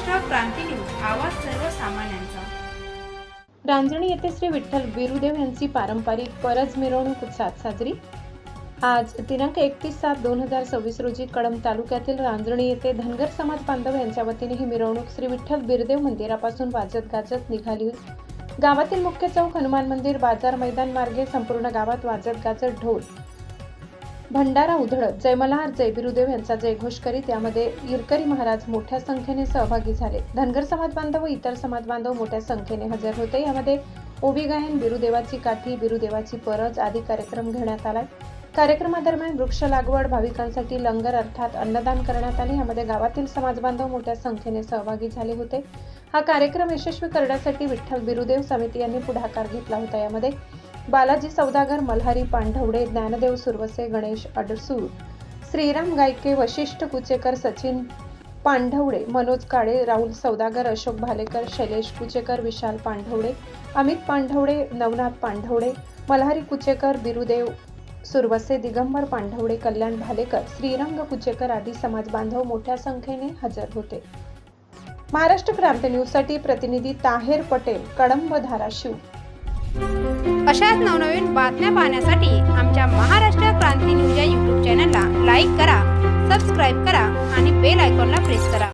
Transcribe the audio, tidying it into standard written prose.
महाराष्ट्र क्रांती news, आवाज सर्वसामान्यांचा। रांजणी येथे श्री विठ्ठल बिरुदेव यांची पारंपरिक परज मिरवणूक उत्साहात साजरी। आज दिनांक 31/7/2026 रोजी कळंब तालुक्यातील रांजणी येथे धनगर समाज बांधव यांच्या वतीने ही मिरवणूक श्री विठ्ठल बिरुदेव मंदिरापासून वाजत गाजत निघाली। गावातील मुख्य चौक, हनुमान मंदिर, बाजार मैदान मार्गे संपूर्ण गावात वाजत गाजत ढोल भंडारा उधळत जय मल्हार जय बिरुदेव यांचा जयघोष करीत यामध्ये इरकरी महाराज मोठ्या संख्येने सहभागी झाले। धनगर समाज बांधव व इतर समाज बांधव मोठ्या संख्येने हजर होते। यामध्ये ओबी गायन, बिरुदेवाची काठी, बिरुदेवाची परज आदी कार्यक्रम घेण्यात आला। कार्यक्रमादरम्यान वृक्ष लागवड, भाविकांसाठी लंगर अर्थात अन्नदान करण्यात आले। यामध्ये गावातील समाज बांधव मोठ्या संख्येने सहभागी झाले होते। हा कार्यक्रम यशस्वी करण्यासाठी विठ्ठल बिरुदेव समिती यांनी पुढाकार घेतला होता। यामध्ये बालाजी सौदागर, मल्हारी पांढवडे, ज्ञानदेव सुरवसे, गणेश अडसूळ, श्रीराम गायके, वशिष्ठ कुचेकर, सचिन पांढवडे, मनोज काळे, राहुल सौदागर, अशोक भालेकर, शैलेश कुचेकर, विशाल पांढवडे, अमित पांढवडे, नवनाथ पांढवडे, मल्हारी कुचेकर, बिरुदेव सुरवसे, दिगंबर पांढवडे, कल्याण भालेकर, श्रीरंग कुचेकर आदी समाज बांधव मोठ्या संख्येने हजर होते। महाराष्ट्र क्रांती न्यूज साठी प्रतिनिधी ताहेर पटेल, कळंब, धाराशिव। अशाच नवनवीन बातम्या पाहण्यासाठी आमच्या महाराष्ट्र क्रांती न्यूज या YouTube चॅनलला लाईक करा, सबस्क्राईब करा आणि बेल आयकॉनला प्रेस करा।